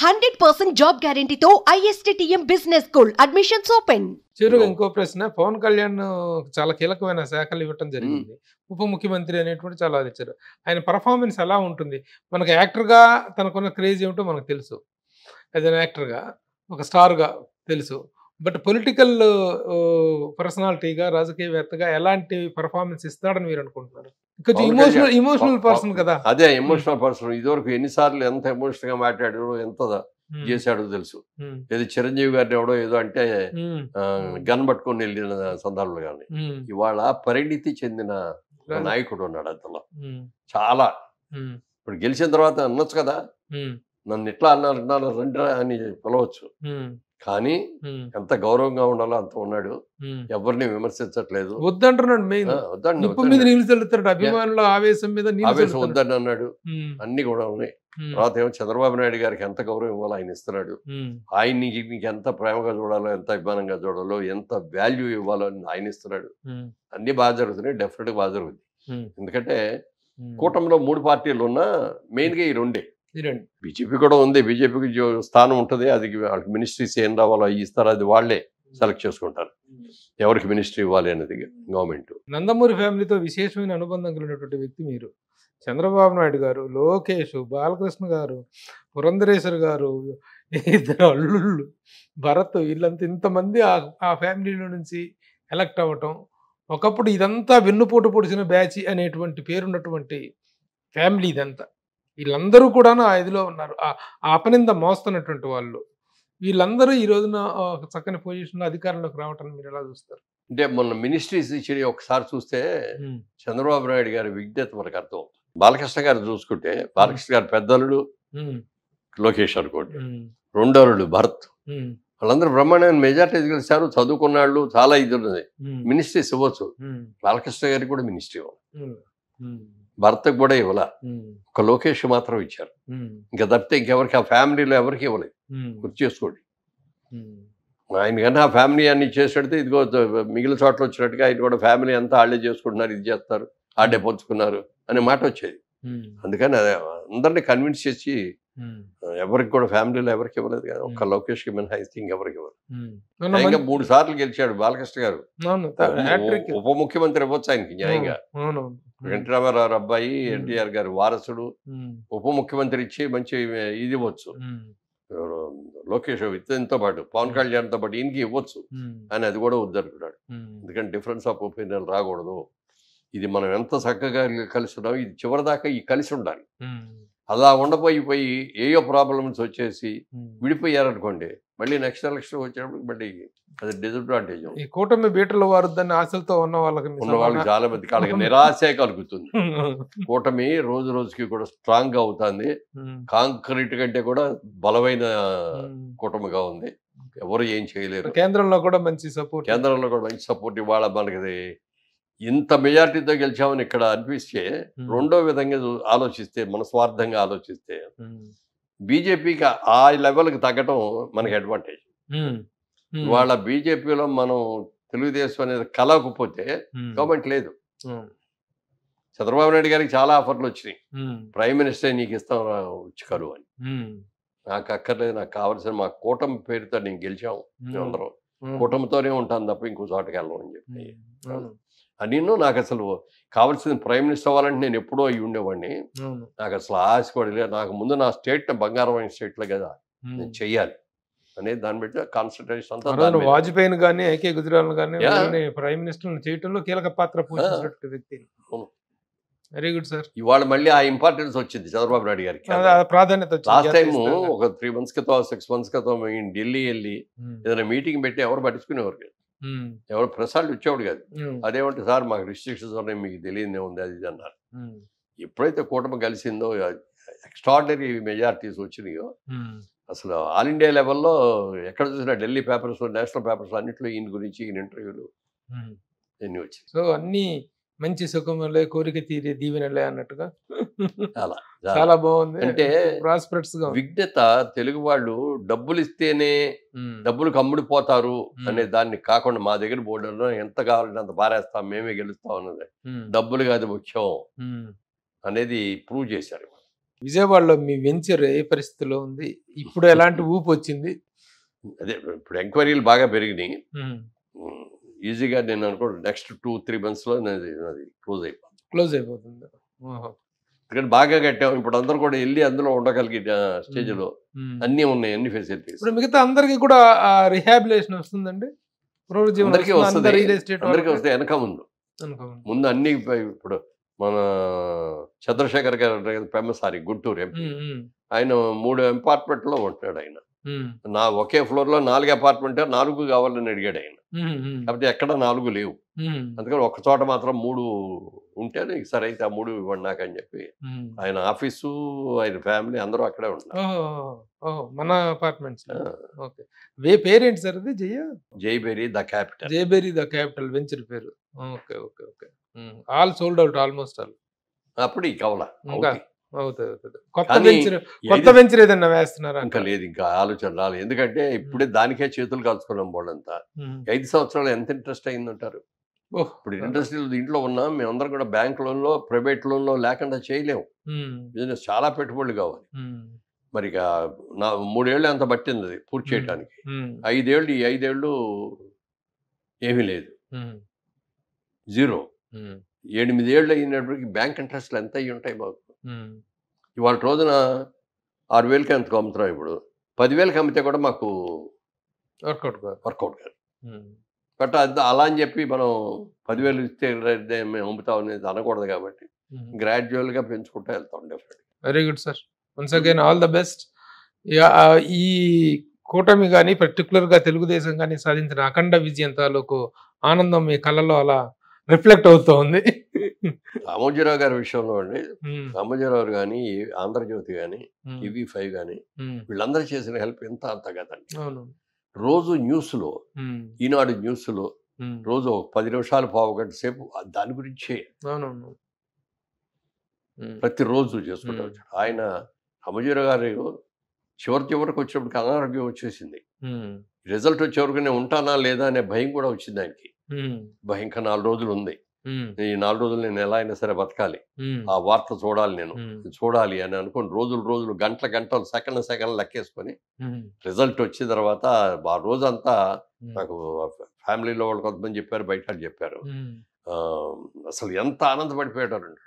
100% job గ్యారంటీతో ISTTM business school admissions open. చివరిగా ఇంకో ప్రశ్న, పవన్ కళ్యాణ్ చాలా కీలకమైన శాఖలు ఇవ్వటం జరిగింది. ఉప ముఖ్యమంత్రి అనేటువంటి చాలా ఇచ్చారు. ఆయన పర్ఫార్మెన్స్ ఎలా ఉంటుంది? మనకు యాక్టర్గా తనకున్న క్రేజ్ ఏమిటో మనకు తెలుసు, యాజ్ అన్ యాక్టర్గా ఒక స్టార్గా తెలుసు. బట్ పొలిటికల్ పర్సనాలిటీగా, రాజకీయవేత్తగా ఎలాంటి పర్ఫార్మెన్స్ ఇస్తాడని మీరు అనుకుంటున్నారు? కొంచెం ఇమోషనల్ పర్సన్ కదా. అదే ఎమోషనల్ పర్సన్. ఇదివరకు ఎన్నిసార్లు ఎంత ఎమోషనల్ గా మాట్లాడాడో, ఎంత చేశాడో తెలుసు. ఏదో చిరంజీవి గారిని ఎవడో ఏదో అంటే గన్ పట్టుకొని వెళ్ళిన సందర్భాలు కానీ, ఇవాళ పరిణితి చెందిన నాయకుడు ఉన్నాడు అందులో. చాలా ఇప్పుడు గెలిచిన తర్వాత అనొచ్చు కదా, నన్ను ఇట్లా అన్నారు రండి అని పిలవచ్చు, కానీ ఎంత గౌరవంగా ఉండాలో అంత ఉన్నాడు. ఎవరిని విమర్శించట్లేదు, వద్దంటున్నాడు. అభిమానుల ఆవేశం వద్దని అన్నాడు. అన్ని కూడా ఉన్నాయి. తర్వాత ఏమో చంద్రబాబు నాయుడు గారికి ఎంత గౌరవం ఇవ్వాలో ఆయన ఇస్తున్నాడు. ఆయన్ని నీకు ఎంత ప్రేమగా చూడాలో, ఎంత అభిమానంగా చూడాలో, ఎంత వాల్యూ ఇవ్వాలో ఆయన ఇస్తున్నాడు. అన్ని బాగా జరుగుతున్నాయి, డెఫినెట్ గా బాగా జరుగుతుంది. ఎందుకంటే కూటమిలో 3 పార్టీలు ఉన్నా మెయిన్ గా ఈ రెండే. బీజేపీ కూడా ఉంది, బీజేపీకి స్థానం ఉంటుంది. అది వాళ్ళకి మినిస్ట్రీస్ ఏం రావాలో అవి ఇస్తారు, అది వాళ్ళే సెలెక్ట్ చేసుకుంటారు ఎవరికి మినిస్ట్రీ ఇవ్వాలి అనేది గవర్నమెంట్. నందమూరి ఫ్యామిలీతో విశేషమైన అనుబంధం కలిగినటువంటి వ్యక్తి మీరు. చంద్రబాబు నాయుడు గారు, లోకేష్, బాలకృష్ణ గారు, పురంధరేశ్వర్ గారు, ఇద్దరు అల్లుళ్ళు, భరత్, వీళ్ళంతా ఇంతమంది ఆ ఫ్యామిలీలో నుంచి ఎలక్ట్ అవ్వటం. ఒకప్పుడు ఇదంతా వెన్నుపోటు పొడిచిన బ్యాచ్ అనేటువంటి పేరున్నటువంటి ఫ్యామిలీ ఇదంతా. వీళ్ళందరూ కూడా ఆ ఇదిలో ఉన్నారు, ఆ అపనింద మోస్తున్నటువంటి వాళ్ళు. వీళ్ళందరూ ఈ రోజున చక్కని పొజిషన్లో అధికారంలోకి రావటాన్ని మీరు ఎలా చూస్తారు? అంటే మొన్న మినిస్ట్రీస్ ఇచ్చి ఒకసారి చూస్తే చంద్రబాబు నాయుడు గారి విజ్ఞత మనకు అర్థం అవుతుంది. బాలకృష్ణ గారు చూసుకుంటే, బాలకృష్ణ గారు పెద్దలుడు లోకేష్ అనుకోండి, రెండోరుడు భరత్, వాళ్ళందరూ బ్రహ్మాండమైన మెజార్టీ గెలిచారు. చదువుకున్న వాళ్ళు చాలా ఇది ఉన్నది. మినిస్ట్రీస్ ఇవ్వచ్చు. బాలకృష్ణ గారికి కూడా మినిస్ట్రీ ఇవ్వాలి, భర్తకు కూడా ఇవ్వాల. ఒక లోకేష్ మాత్రం ఇచ్చారు. ఇంకా తప్పితే ఇంకెవరికి ఆ ఫ్యామిలీలో ఎవరికి ఇవ్వలేదు. గుర్తు చేసుకోండి. ఆయన కన్నా ఆ ఫ్యామిలీ అన్ని చేసేడితే ఇదిగో మిగిలిన చోట్ల వచ్చినట్టుగా ఆయన కూడా ఫ్యామిలీ అంతా వాళ్ళే చేసుకుంటున్నారు, ఇది చేస్తారు, ఆడే పంచుకున్నారు అనే మాట వచ్చేది. అందుకని అందరినీ కన్విన్స్ చేసి ఎవరికి కూడా ఫ్యామిలీలో ఎవరికి ఇవ్వలేదు కదా. ఒక్క లోకేష్కి మినహాయిస్తే ఇంకెవరికి ఇవ్వరు. ఇంకా 3 సార్లు గెలిచాడు బాలకృష్ణ గారు. ఉప ముఖ్యమంత్రి ఇవ్వచ్చు ఆయనకి న్యాయంగా. ఎన్టీ రామారావు అబ్బాయి, ఎన్టీఆర్ గారు వారసుడు, ఉప ముఖ్యమంత్రి ఇచ్చి మంచి ఇది ఇవ్వచ్చు. లోకేష్ ఇతనితో పాటు పవన్ కళ్యాణ్తో పాటు ఈయనకి ఇవ్వచ్చు అని అది కూడా వద్దనుకున్నాడు. ఎందుకంటే డిఫరెన్స్ ఆఫ్ ఒపీనియన్ రాకూడదు. ఇది మనం ఎంత చక్కగా కలిసి ఉన్నాం, ఇది చివరిదాకా ఈ కలిసి ఉండాలి. అలా ఉండపోయి ఏయో ప్రాబ్లమ్స్ వచ్చేసి విడిపోయారనుకోండి, మళ్ళీ నెక్స్ట్ ఎలక్షన్ వచ్చేటప్పుడు మళ్ళీ అది డిసడ్వాంటేజ్. ఈ కూటమి బీటలు వారుద్దని ఆశలతో ఉన్న వాళ్ళకి చాలా మంది వాళ్ళకి నిరాశే కలుగుతుంది. కూటమి రోజు రోజుకి కూడా స్ట్రాంగ్ గా అవుతుంది. కాంక్రీట్ కంటే కూడా బలమైన కూటమిగా ఉంది. ఎవరు ఏం చేయలేరు. కేంద్రంలో కూడా మంచి సపోర్ట్ ఇవాళ మనకి ఇంత మెజార్టీతో గెలిచామని ఇక్కడ అనిపిస్తే, రెండో విధంగా ఆలోచిస్తే, మన స్వార్థంగా ఆలోచిస్తే బీజేపీకి ఆ లెవెల్కి తగ్గటం మనకి అడ్వాంటేజ్. ఇవాళ బీజేపీలో మనం తెలుగుదేశం అనేది కలవకపోతే గవర్నమెంట్ లేదు. చంద్రబాబు నాయుడు గారికి చాలా ఆఫర్లు వచ్చినాయి, ప్రైమ్ మినిస్టర్ నీకు ఇస్తాం వచ్చి కరువు అని. నాకు అక్కర్లేదు, నాకు కావాల్సిన మా కూటమి పేరుతో నేను గెలిచాము, అందరం కూటమితోనే ఉంటాను తప్ప ఇంకో చోటకి వెళ్ళను అని చెప్పి నేను నాకు అసలు కావాల్సిన ప్రైమ్ మినిస్టర్ అవ్వాలంటే నేను ఎప్పుడో అయ్యి ఉండేవాడిని. నాకు అసలు ఆశ కూడా లేదు. నాకు ముందు నా స్టేట్ బంగారమైన స్టేట్లో కదా నేను చెయ్యాలి అనేది దాన్ని బట్టి కాన్సన్ట్రేషన్ అంతా. వాజ్పేయిని కానీ, ఏకే గుజరాల్ కానీ ప్రైమ్ మినిస్టర్ చేయటంలో కీలక పాత్ర పోషించినటువంటి వ్యక్తి. Very good sir. ఇవాళ మళ్ళీ ఆ ఇంపార్టెన్స్ వచ్చింది చంద్రబాబు నాయుడు గారికి, ప్రాధాన్యత. లాస్ట్ టైం ఒక 3 months క్రితం 6 months క్రితం ఢిల్లీ వెళ్ళి ఏదైనా మీటింగ్ పెట్టి ఎవరు పట్టించుకునేవారు కాదు, ఎవరు ప్రసాద్ వచ్చేవాడు కాదు. అదేమంటే సార్ మాకు రిస్ట్రిక్షన్స్ ఉన్నాయి, మీకు తెలియదే ఉంది అది ఇది అన్నారు. ఎప్పుడైతే కూటమి కలిసిందో, ఎక్స్ట్రాడినరీ మెజారిటీస్ వచ్చినాయో, అసలు ఆల్ ఇండియా లెవెల్లో ఎక్కడ చూసినా ఢిల్లీ పేపర్స్, నేషనల్ పేపర్స్ అన్నింటిలో ఈయన గురించి, ఈయన ఇంటర్వ్యూలు ఎన్ని వచ్చాయి. సో అన్ని మంచి సుఖములే, కోరిక తీరే దీవెనలే అన్నట్టుగా చాలా బాగుంది. అంటే ప్రాస్పెరట్స్ గా విజ్ఞత. తెలుగు వాళ్ళు డబ్బులు ఇస్తేనే డబ్బులు కమ్ముడిపోతారు అనే దాన్ని కాకుండా, మా దగ్గర బోర్డులో ఎంత కావాలంటే అంత పారేస్తాం, మేమే గెలుస్తాం అన్నది, డబ్బులు కాదు ముఖ్యం అనేది ప్రూవ్ చేశారు. విజయవాడలో మీ వెంచర్ ఏ పరిస్థితిలో ఉంది? ఇప్పుడు ఎలాంటి ఊపు వచ్చింది? అదే ఇప్పుడు ఎంక్వైరీలు బాగా పెరిగినాయి. ఈజీగా నేను అనుకోండి నెక్స్ట్ 2-3 monthsలో అది క్లోజ్ అయిపోతుంది. ఎందుకంటే బాగా కట్టాం. ఇప్పుడు అందరూ కూడా వెళ్ళి అందులో ఉండగలిగే స్టేజ్లో అన్నీ ఉన్నాయి, అన్ని ఫెసిలిటీస్. ఇప్పుడు మిగతా అందరికి కూడా రిహాబిలేషన్ వస్తుందండి? అందరికీ వస్తుంది, అందరికీ వస్తాయి. వెనక ముందు అన్ని ఇప్పుడు మన చంద్రశేఖర్ గారు ఫేమస్ గుంటూరు ఎంపీ, ఆయన 3 అపార్ట్మెంట్లో ఉంటున్నాడు. ఆయన ఒకే ఫ్లోర్లో 4 అపార్ట్మెంట్ 4 కావాలని అడిగాడు ఆయన. కాబట్టి ఎక్కడ 4 లేవు. అందుకని ఒక చోట మాత్రం 3 ఉంటే సరే అయితే ఆ 3 ఇవ్వండి నాకు అని చెప్పి ఆయన ఆఫీసు, ఆయన ఫ్యామిలీ అందరూ అక్కడే ఉంటారు. మన అపార్ట్మెంట్స్. పేరేంటి సార్ అది? Jaiberry the capital. Jaiberry the capital venture పేరు. Okay okay okay. All sold out almost all. అప్పుడు ఈ కవల అవుతుంది. కొత్త వెంచర్ ఏదన్నా వేస్తున్నారా? ఇంకా లేదు, ఇంకా ఆలోచన రాలేదు. ఎందుకంటే ఇప్పుడే దానికే చేతులు కాల్చుకున్నాం వాళ్ళంతా. 5 సంవత్సరాలు ఎంత ఇంట్రెస్ట్ అయిందంటారు? ఇప్పుడు ఇంట్రెస్ట్ ఇంట్లో ఉన్నాం మేమందరం కూడా. బ్యాంక్ లోన్లో, ప్రైవేట్ లోన్లో లేకుండా చేయలేము. బిజినెస్ చాలా పెట్టుబడులు కావాలి. మరి ఇక 3 ఏళ్ళు అంత పట్టింది అది పూర్తి చేయడానికి. 5 ఏళ్ళు, ఈ 5 ఏళ్ళు ఏమీ లేదు, జీరో. 8 ఏళ్ళు అయినప్పటికీ బ్యాంక్ ఇంట్రెస్ట్లు ఎంత అయ్యి ఉంటాయి మాకు. ఇవాళ రోజున 6,000కి ఎంత అమ్ముతున్నాం. ఇప్పుడు 10,000కి అమ్మితే కూడా మాకు వర్కౌట్ కాదు. బట్ అలా అని చెప్పి మనం 10,000 ఇస్తే మేము అమ్ముతాం అనేది అనకూడదు. కాబట్టి గ్రాడ్యువల్గా పెంచుకుంటూ వెళ్తాం. డెఫినెట్గా. Very good sir. Once again all the best. ఈ కూటమి కానీ పర్టికులర్గా తెలుగుదేశం కానీ సాధించిన అఖండ విజయం తాలూకు ఆనందం మీ కళ్ళలో అలా రిఫ్లెక్ట్ అవుతూ ఉంది. రామోజీరావు గారి విషయంలో అండి, రామోజీరావు కానీ, ఆంధ్రజ్యోతి కానీ, TV5 కానీ వీళ్ళందరూ చేసిన హెల్ప్ ఎంత అంత కదండి. రోజు న్యూస్లో, ఈనాడు న్యూస్లో రోజు 10 నిమిషాలు, పావు గంట సేపు దాని గురించే ప్రతిరోజు చేసుకుంటూ వచ్చాడు. ఆయన రామోజీరావు గారు చివరికి వచ్చినప్పటికి అనారోగ్యం వచ్చేసింది. రిజల్ట్ వచ్చేవరకు నేను ఉంటానా లేదా అనే భయం కూడా వచ్చింది ఆయనకి. ఇంకా 4 రోజులు ఉంది, ఈ 4 రోజులు నేను ఎలా అయినా సరే బతకాలి, ఆ వార్త చూడాలి, నేను చూడాలి అని అనుకుని రోజులు గంటలు సెకండ్ లెక్కేసుకొని రిజల్ట్ వచ్చిన తర్వాత ఆ రోజంతా నాకు ఫ్యామిలీలో వాళ్ళు కొంతమంది చెప్పారు, బయట చెప్పారు, అసలు ఎంత ఆనందపడిపోయాడండి.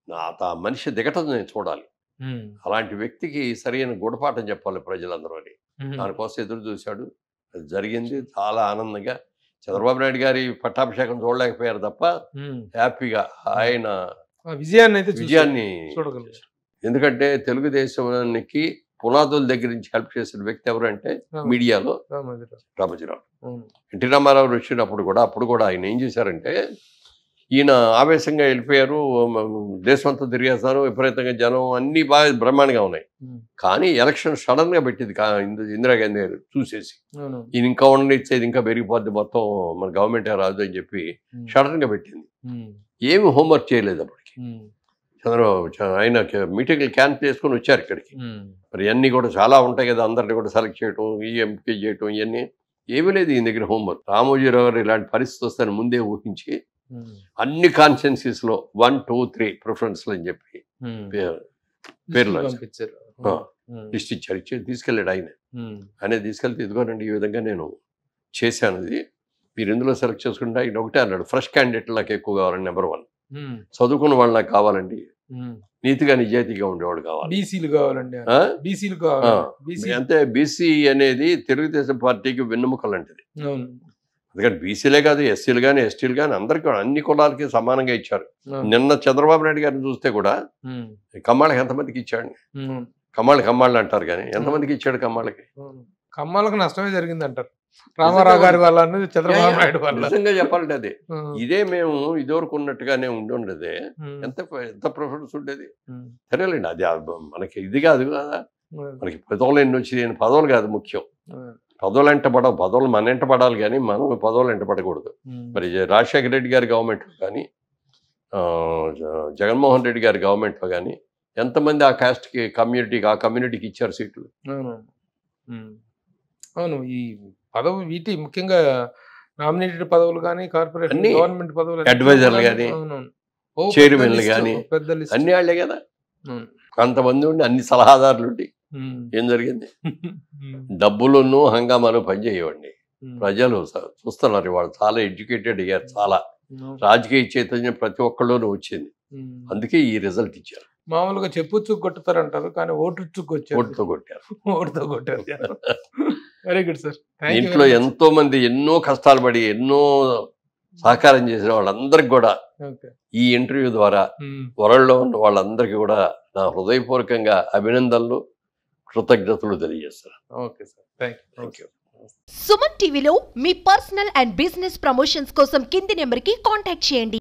ఆ మనిషి దిగటం నేను చూడాలి. అలాంటి వ్యక్తికి సరైన గుణపాఠం చెప్పాలి ప్రజలందరూ అని దానికోసం ఎదురు చూశాడు. అది జరిగింది చాలా ఆనందంగా. చంద్రబాబు నాయుడు గారి పట్టాభిషేకం చూడలేకపోయారు తప్ప హ్యాపీగా ఆయన విజయాన్ని చూడగలిగారు. ఎందుకంటే తెలుగుదేశానికి పునాదుల దగ్గర నుంచి హెల్ప్ చేసిన వ్యక్తి ఎవరు అంటే మీడియాలో రామోజీరావు. ఎన్టీ రామారావు వచ్చినప్పుడు కూడా ఆయన ఏం చేశారంటే, ఈయన ఆవేశంగా వెళ్ళిపోయారు, దేశమంతా తిరిగేస్తారు, విపరీతంగా జనం అన్ని బాగా బ్రహ్మాండంగా ఉన్నాయి. కానీ ఎలక్షన్ సడన్ గా పెట్టింది ఇందిరాగాంధీ గారు చూసేసి, ఈయన ఇంకా ఉండనిచ్చేది ఇంకా పెరిగిపోద్ది మొత్తం మన గవర్నమెంటే రాదు అని చెప్పి సడన్ గా పెట్టింది. ఏమి హోంవర్క్ చేయలేదు అప్పటికి. చంద్రబాబు ఆయన మీటింగ్లు క్యాన్సిల్ చేసుకొని వచ్చారు ఇక్కడికి. మరి ఇవన్నీ కూడా చాలా ఉంటాయి కదా, అందరినీ కూడా సెలెక్ట్ చేయటం, ఈ ఎంపిక చేయటం, ఇవన్నీ ఏమీ లేదు ఈయన దగ్గర హోంవర్క్. రామోజీరావు గారు ఇలాంటి పరిస్థితి వస్తాయని ముందే ఊహించి అన్ని కాన్స్టిట్యున్సీస్ లో 1, 2, 3 ప్రిఫరెన్స్లు అని చెప్పి పేర్లు లిస్ట్ ఇచ్చారు. తీసుకెళ్ళాడు ఆయన తీసుకెళ్తే ఇదిగోనండి ఈ విధంగా నేను చేశాను, ఇది మీరు ఇందులో సెలెక్ట్ చేసుకుంటే ఆయన ఒకటే అన్నాడు, ఫ్రెష్ క్యాండిడేట్ నాకు ఎక్కువ కావాలండి, నెంబర్ 1 చదువుకున్న వాళ్ళు నాకు కావాలండి, నీతిగా నిజాయితీగా ఉండేవాడు కావాలి, బీసీలు కావాలండి. అంటే బీసీ అనేది తెలుగుదేశం పార్టీకి వెన్నెముక లాంటిది. అందుకని బీసీలే కాదు, ఎస్సీలు కానీ, ఎస్టీలు కానీ అందరికీ అన్ని కులాలకి సమానంగా ఇచ్చారు. నిన్న చంద్రబాబు నాయుడు గారిని చూస్తే కూడా కమ్మాళ్ళకి ఎంతమందికి ఇచ్చాడు? కమ్మాళ్ళు అంటారు కానీ ఎంతమందికి ఇచ్చాడు? కమ్మాళ్ళకి నష్టమే జరిగింది అంటారు రామారావు గారి వల్ల, చంద్రబాబు నాయుడు వల్ల. నిజంగా చెప్పాలంటే అదే ఇదే మేము ఇదివరకు ఉన్నట్టుగానే ఉండేదే, ఎంత ప్రిఫరెన్స్ ఉండేది. సరేలేండి, అది మనకి ఇది కాదు కదా, మనకి పదవులు ఎన్ని వచ్చి పదవులు కాదు ముఖ్యం. పదవులు ఎంటపడవు, పదవులు మన ఎంట పడాలి కానీ మనం పదవులు ఎంటపడకూడదు. మరి రాజశేఖర రెడ్డి గారి గవర్నమెంట్లో కానీ, జగన్మోహన్ రెడ్డి గారి గవర్నమెంట్లో కానీ ఎంతమంది ఆ కాస్ట్కి కమ్యూనిటీకి ఇచ్చారు సీట్లు? అవును, ఈ పదవి వీటి ముఖ్యంగా నామినేటెడ్ పదవులు కానీ, కార్పొరేషన్ గవర్నమెంట్ పదవులు, అడ్వైజర్లు కానీ, చైర్మన్లు కానీ అన్ని వాళ్ళే కదా. అంతమంది ఉండి అన్ని సలహాదారులు ఉండి ఏం జరిగింది? డబ్బులను హంగామాలు పనిచేయవండి. ప్రజలు చూస్తున్నారు ఇవాళ, చాలా ఎడ్యుకేటెడ్ అయ్యారు, చాలా రాజకీయ చైతన్యం ప్రతి ఒక్కళ్ళలోనూ వచ్చింది. అందుకే ఈ రిజల్ట్ ఇచ్చారు. మామూలుగా చెప్పుచ్చు కొట్టుతారంటారు, కానీ ఓటుతో కొట్టారు. ఓటుతో కొట్టారు. Very good sir. ఇంట్లో ఎంతో మంది ఎన్నో కష్టాలు పడి ఎన్నో సహకారం చేసిన వాళ్ళందరికి కూడా ఈ ఇంటర్వ్యూ ద్వారా వరల్డ్లో ఉన్న వాళ్ళందరికీ కూడా నా హృదయపూర్వకంగా అభినందనలు, కృతజ్ఞతలు తెలియజేస్తాను. Okay sir, thank you. Suman టీవీలో మీ పర్సనల్ అండ్ బిజినెస్ ప్రమోషన్స్ కోసం కింది నెంబర్కి కాంటాక్ట్ చేయండి.